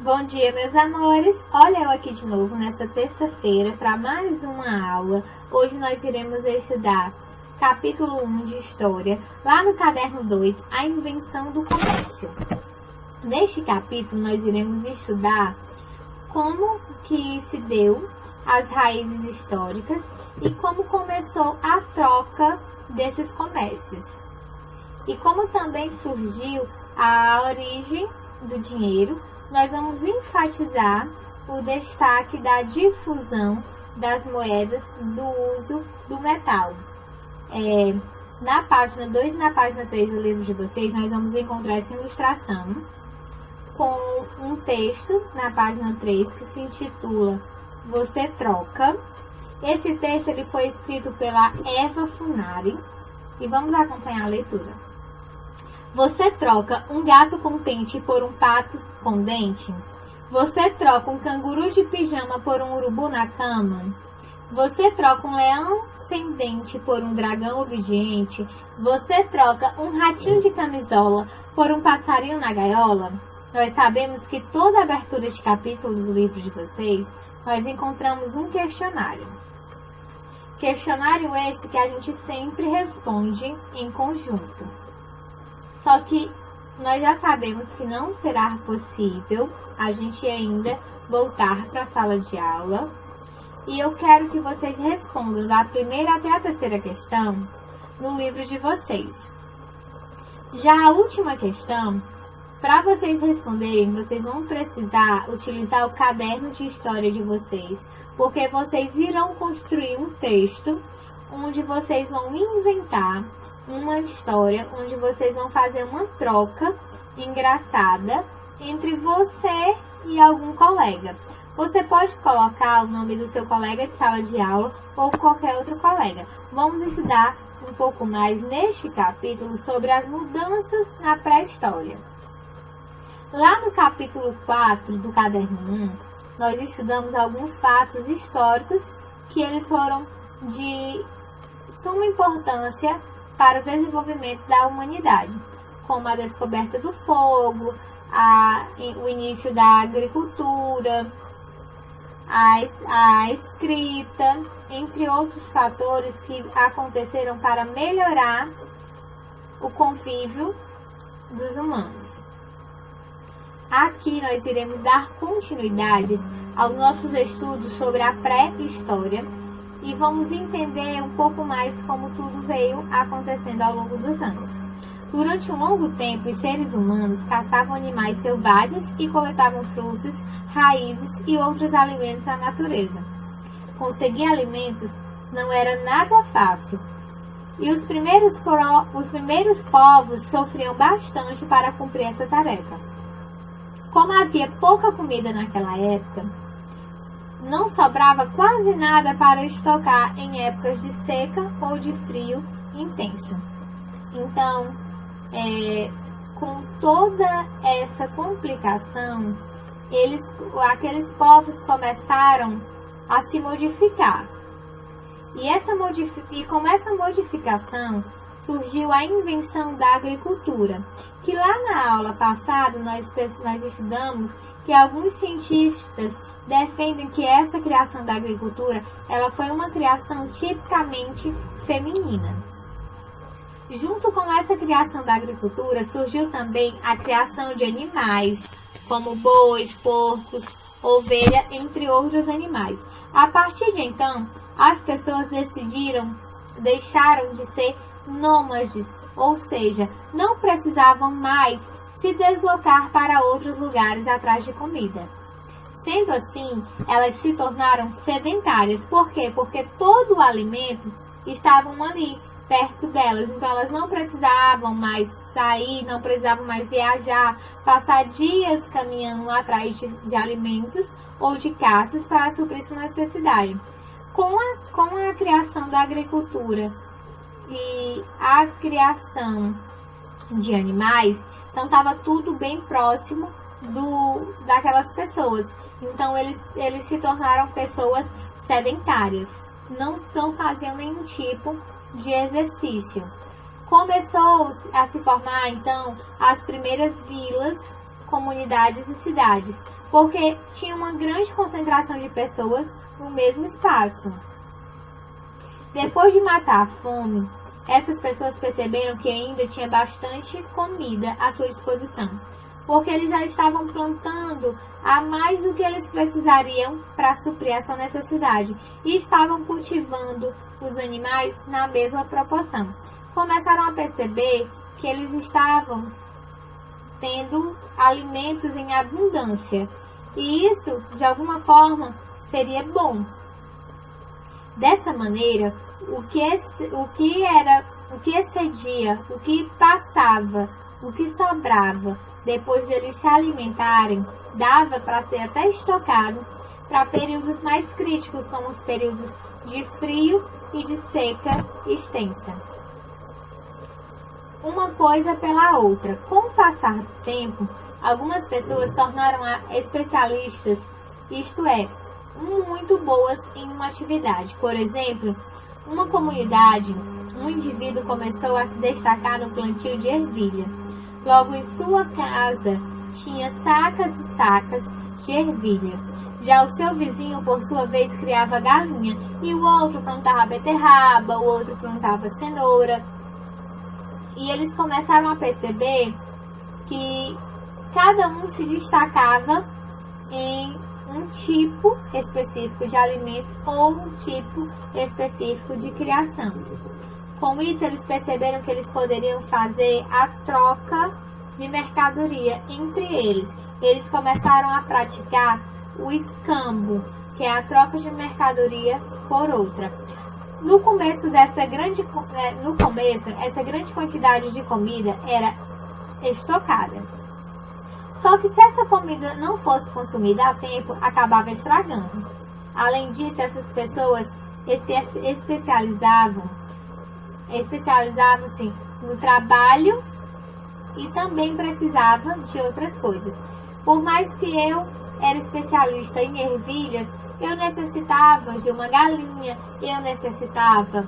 Bom dia, meus amores! Olha eu aqui de novo nessa terça-feira para mais uma aula. Hoje nós iremos estudar capítulo 1 de História, lá no caderno 2, a invenção do comércio. Neste capítulo nós iremos estudar como que se deu as raízes históricas e como começou a troca desses comércios. E como também surgiu a origem do dinheiro, nós vamos enfatizar o destaque da difusão das moedas, do uso do metal. Na página 2 e na página 3 do livro de vocês, nós vamos encontrar essa ilustração com um texto na página 3 que se intitula Você Troca. Esse texto ele foi escrito pela Eva Funari e vamos acompanhar a leitura. Você troca um gato com pente por um pato com dente? Você troca um canguru de pijama por um urubu na cama? Você troca um leão sem dente por um dragão obediente? Você troca um ratinho de camisola por um passarinho na gaiola? Nós sabemos que toda abertura de capítulo do livro de vocês, nós encontramos um questionário. Questionário esse que a gente sempre responde em conjunto. Só que nós já sabemos que não será possível a gente ainda voltar para a sala de aula. E eu quero que vocês respondam da primeira até a terceira questão no livro de vocês. Já a última questão, para vocês responderem, vocês vão precisar utilizar o caderno de história de vocês, porque vocês irão construir um texto onde vocês vão inventar uma história, onde vocês vão fazer uma troca engraçada entre você e algum colega. Você pode colocar o nome do seu colega de sala de aula ou qualquer outro colega. Vamos estudar um pouco mais neste capítulo sobre as mudanças na pré-história. Lá no capítulo 4 do caderno 1, nós estudamos alguns fatos históricos que eles foram de suma importância para o desenvolvimento da humanidade, como a descoberta do fogo, o início da agricultura, a escrita, entre outros fatores que aconteceram para melhorar o convívio dos humanos. Aqui nós iremos dar continuidade aos nossos estudos sobre a pré-história e vamos entender um pouco mais como tudo veio acontecendo ao longo dos anos. Durante um longo tempo, os seres humanos caçavam animais selvagens e coletavam frutos, raízes e outros alimentos da natureza. Conseguir alimentos não era nada fácil, e os primeiros povos sofriam bastante para cumprir essa tarefa. Como havia pouca comida naquela época, não sobrava quase nada para estocar em épocas de seca ou de frio intenso. Então, com toda essa complicação, aqueles povos começaram a se modificar. E com essa modificação surgiu a invenção da agricultura, que lá na aula passada nós estudamos que alguns cientistas defendem que essa criação da agricultura ela foi uma criação tipicamente feminina. Junto com essa criação da agricultura, surgiu também a criação de animais, como bois, porcos, ovelha, entre outros animais. A partir de então, as pessoas deixaram de ser nômades, ou seja, não precisavam mais se deslocar para outros lugares atrás de comida. Sendo assim, elas se tornaram sedentárias. Por quê? Porque todo o alimento estava ali, perto delas. Então, elas não precisavam mais sair, não precisavam mais viajar, passar dias caminhando atrás de alimentos ou de caças para suprir sua necessidade. Com a criação da agricultura e a criação de animais, então estava tudo bem próximo daquelas pessoas. Então eles se tornaram pessoas sedentárias, não faziam nenhum tipo de exercício. Começou a se formar então as primeiras vilas comunidades e cidades, porque tinha uma grande concentração de pessoas no mesmo espaço. Depois de matar a fome, essas pessoas perceberam que ainda tinha bastante comida à sua disposição, porque eles já estavam plantando a mais do que eles precisariam para suprir essa necessidade e estavam cultivando os animais na mesma proporção. Começaram a perceber que eles estavam tendo alimentos em abundância e isso, de alguma forma, seria bom. Dessa maneira, o que excedia, o que passava, o que sobrava, depois de eles se alimentarem, dava para ser até estocado para períodos mais críticos, como os períodos de frio e de seca extensa. Uma coisa pela outra. Com o passar do tempo, algumas pessoas se tornaram especialistas, isto é, muito boas em uma atividade. Por exemplo, uma comunidade, um indivíduo começou a se destacar no plantio de ervilha. Logo em sua casa tinha sacas e sacas de ervilha. Já o seu vizinho, por sua vez, criava galinha, e o outro plantava beterraba, o outro plantava cenoura. E eles começaram a perceber que cada um se destacava em um tipo específico de alimento ou um tipo específico de criação. Com isso, eles perceberam que eles poderiam fazer a troca de mercadoria entre eles. Eles começaram a praticar o escambo, que é a troca de mercadoria por outra. No começo, essa grande quantidade de comida era estocada. Só que se essa comida não fosse consumida a tempo, acabava estragando. Além disso, essas pessoas especializavam-se no trabalho e também precisavam de outras coisas. Por mais que eu era especialista em ervilhas, eu necessitava de uma galinha, eu necessitava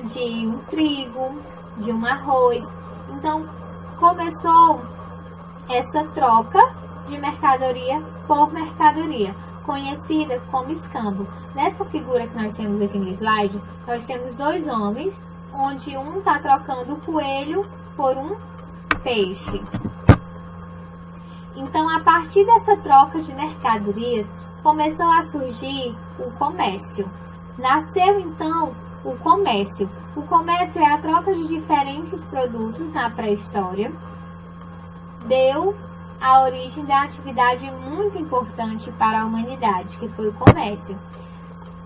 de um trigo, de um arroz. Então, começou essa troca de mercadoria por mercadoria, conhecida como escambo. Nessa figura que nós temos aqui no slide, nós temos dois homens, onde um está trocando o coelho por um peixe. Então, a partir dessa troca de mercadorias, começou a surgir o comércio. Nasceu, então, o comércio. O comércio é a troca de diferentes produtos na pré-história. Deu a origem da atividade muito importante para a humanidade, que foi o comércio.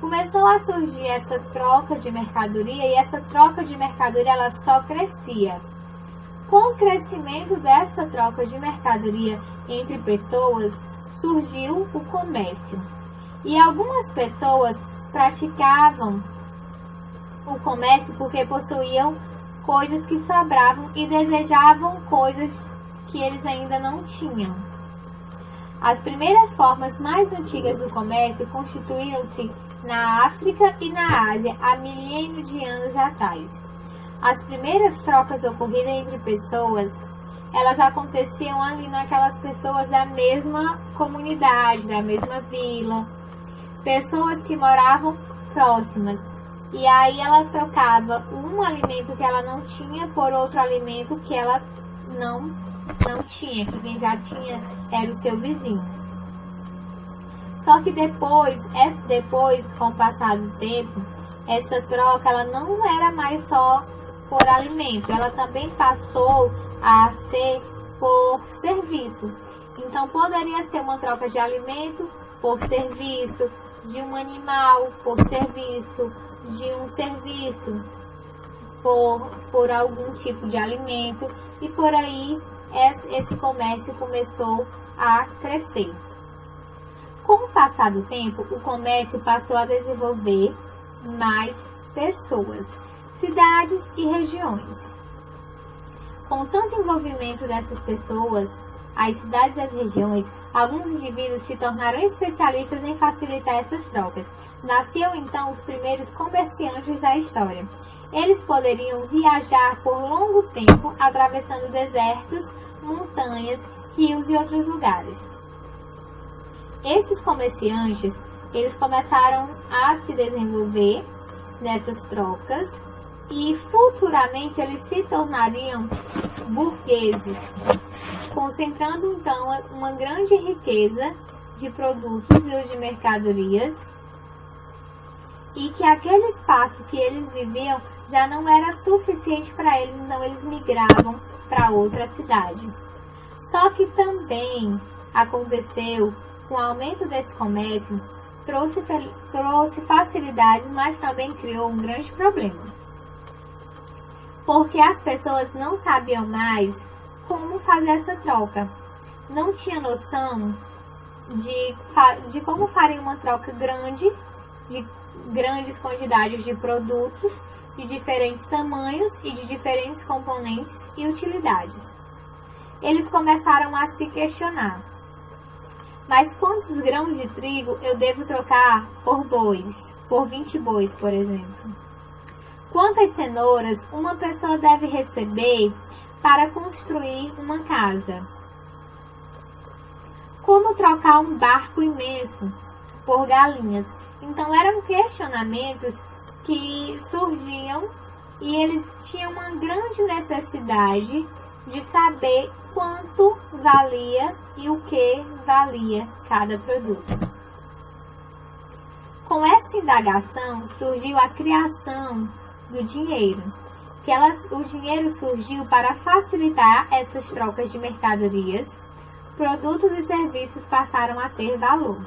Começou a surgir essa troca de mercadoria e essa troca de mercadoria ela só crescia. Com o crescimento dessa troca de mercadoria entre pessoas, surgiu o comércio. E algumas pessoas praticavam o comércio porque possuíam coisas que sobravam e desejavam coisas que eles ainda não tinham. As primeiras formas mais antigas do comércio constituíram-se na África e na Ásia há milênios de anos atrás. As primeiras trocas ocorridas entre pessoas, elas aconteciam ali naquelas pessoas da mesma comunidade, da mesma vila, pessoas que moravam próximas. E aí ela trocava um alimento que ela não tinha por outro alimento que ela não tinha, que quem já tinha era o seu vizinho. Só que depois, com o passar do tempo, essa troca ela não era mais só por alimento, ela também passou a ser por serviço. Então poderia ser uma troca de alimento por serviço, de um animal por serviço, de um serviço por algum tipo de alimento, e por aí esse comércio começou a crescer. Com o passar do tempo, o comércio passou a desenvolver mais pessoas, cidades e regiões. Com tanto envolvimento dessas pessoas, as cidades e as regiões, alguns indivíduos se tornaram especialistas em facilitar essas trocas. Nasciam então os primeiros comerciantes da história. Eles poderiam viajar por longo tempo, atravessando desertos, montanhas, rios e outros lugares. Esses comerciantes, eles começaram a se desenvolver nessas trocas e futuramente eles se tornariam burgueses, concentrando então uma grande riqueza de produtos e de mercadorias, e que aquele espaço que eles viviam já não era suficiente para eles, então eles migravam para outra cidade. Só que também aconteceu, com o aumento desse comércio, trouxe facilidades, mas também criou um grande problema. Porque as pessoas não sabiam mais como fazer essa troca. Não tinha noção de como faria uma troca grande, de grandes quantidades de produtos, de diferentes tamanhos e de diferentes componentes e utilidades. Eles começaram a se questionar: mas quantos grãos de trigo eu devo trocar por bois, por 20 bois, por exemplo? Quantas cenouras uma pessoa deve receber para construir uma casa? Como trocar um barco imenso por galinhas? Então eram questionamentos que surgiam e eles tinham uma grande necessidade de saber quanto valia e o que valia cada produto. Com essa indagação surgiu a criação do dinheiro, o dinheiro surgiu para facilitar essas trocas de mercadorias. Produtos e serviços passaram a ter valor.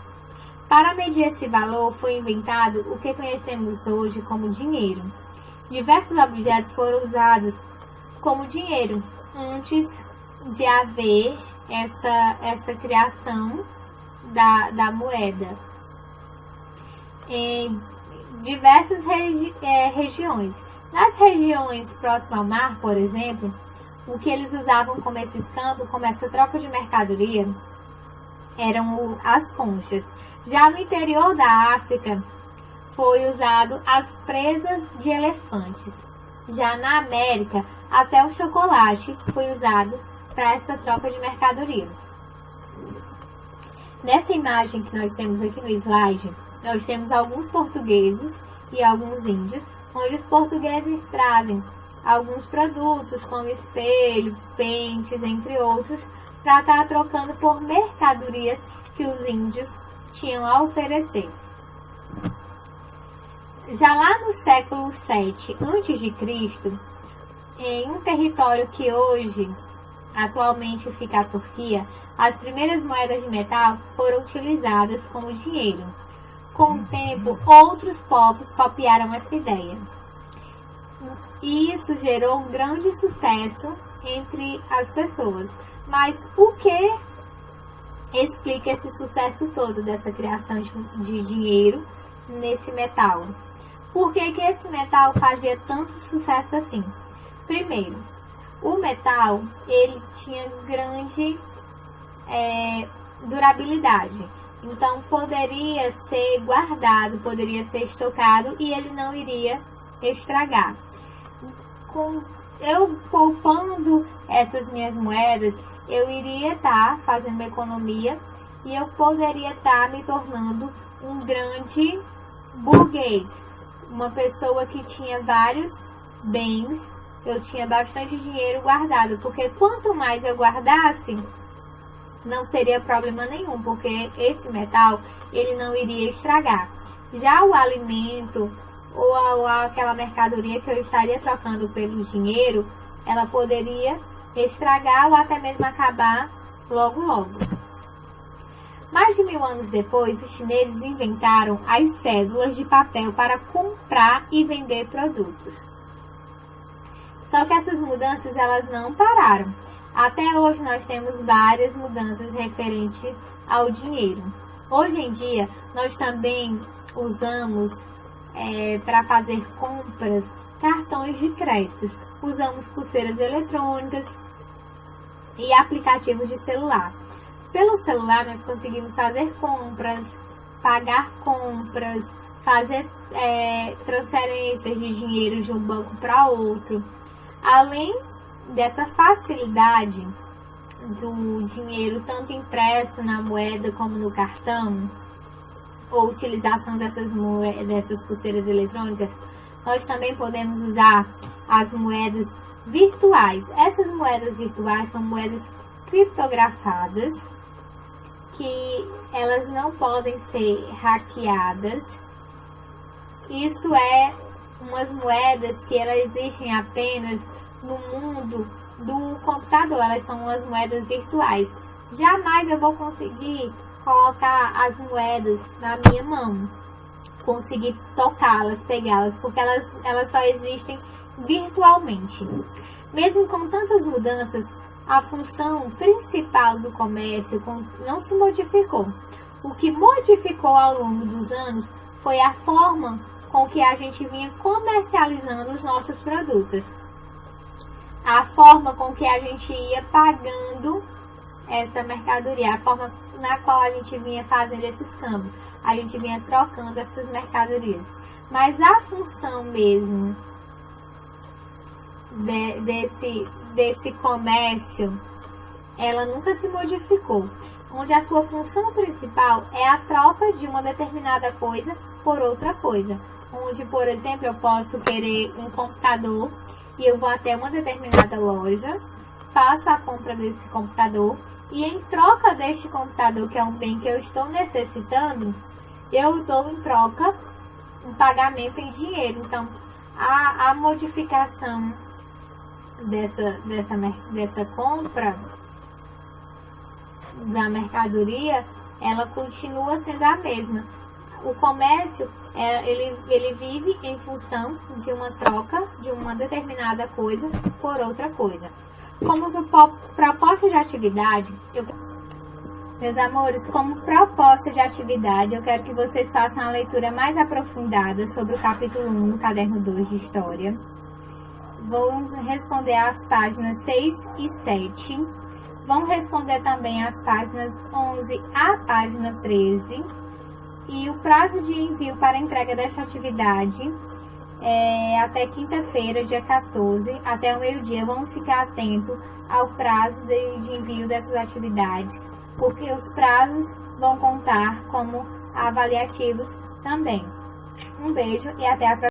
Para medir esse valor foi inventado o que conhecemos hoje como dinheiro. Diversos objetos foram usados como dinheiro antes de haver essa criação da moeda. Em diversas regiões. Nas regiões próximas ao mar, por exemplo, o que eles usavam como esse escambo, como essa troca de mercadoria, eram as conchas. Já no interior da África, foi usado as presas de elefantes. Já na América, até o chocolate foi usado para essa troca de mercadoria. Nessa imagem que nós temos aqui no slide, nós temos alguns portugueses e alguns índios, onde os portugueses trazem alguns produtos como espelho, pentes, entre outros, para estar trocando por mercadorias que os índios tinham a oferecer. Já lá no século 7 a.C., em um território que hoje, atualmente fica a Turquia, as primeiras moedas de metal foram utilizadas como dinheiro. Com o tempo, outros povos copiaram essa ideia. E isso gerou um grande sucesso entre as pessoas. Mas o que explica esse sucesso todo dessa criação de dinheiro nesse metal? Por que esse metal fazia tanto sucesso assim? Primeiro, o metal ele tinha grande durabilidade. Então poderia ser guardado, poderia ser estocado e ele não iria estragar. Eu poupando essas minhas moedas, eu iria estar fazendo uma economia e eu poderia estar me tornando um grande burguês, uma pessoa que tinha vários bens, eu tinha bastante dinheiro guardado, porque quanto mais eu guardasse, não seria problema nenhum, porque esse metal ele não iria estragar. Já o alimento ou aquela mercadoria que eu estaria trocando pelo dinheiro, ela poderia estragar ou até mesmo acabar logo logo. Mais de 1000 anos depois, os chineses inventaram as cédulas de papel para comprar e vender produtos. Só que essas mudanças elas não pararam. Até hoje nós temos várias mudanças referentes ao dinheiro. Hoje em dia nós também usamos para fazer compras cartões de crédito. Usamos pulseiras eletrônicas e aplicativos de celular. Pelo celular nós conseguimos fazer compras, pagar compras, fazer transferências de dinheiro de um banco para outro. Além dessa facilidade do dinheiro tanto impresso na moeda como no cartão, ou utilização dessas pulseiras eletrônicas, nós também podemos usar as moedas virtuais. Essas moedas virtuais são moedas criptografadas, que elas não podem ser hackeadas. Isso é umas moedas que elas existem apenas no mundo do computador, elas são umas moedas virtuais. Jamais eu vou conseguir colocar as moedas na minha mão, conseguir tocá-las, pegá-las, porque elas só existem virtualmente. Mesmo com tantas mudanças, a função principal do comércio não se modificou. O que modificou ao longo dos anos foi a forma com que a gente vinha comercializando os nossos produtos. A forma com que a gente ia pagando essa mercadoria, a forma na qual a gente vinha fazendo esses câmbios, a gente vinha trocando essas mercadorias. Mas a função mesmo desse comércio, ela nunca se modificou, onde a sua função principal é a troca de uma determinada coisa por outra coisa. Onde, por exemplo, eu posso querer um computador e eu vou até uma determinada loja, faço a compra desse computador e em troca deste computador, que é um bem que eu estou necessitando, eu dou em troca um pagamento em dinheiro. Então, a modificação dessa compra da mercadoria, ela continua sendo a mesma. O comércio, ele vive em função de uma troca de uma determinada coisa por outra coisa. Como proposta de atividade, meus amores, como proposta de atividade, eu quero que vocês façam a leitura mais aprofundada sobre o capítulo 1 no caderno 2 de História. Vão responder as páginas 6 e 7. Vão responder também as páginas 11 à página 13. E o prazo de envio para entrega desta atividade é até quinta-feira, dia 14, até o meio-dia. Vamos ficar atentos ao prazo de envio dessas atividades, porque os prazos vão contar como avaliativos também. Um beijo e até a próxima.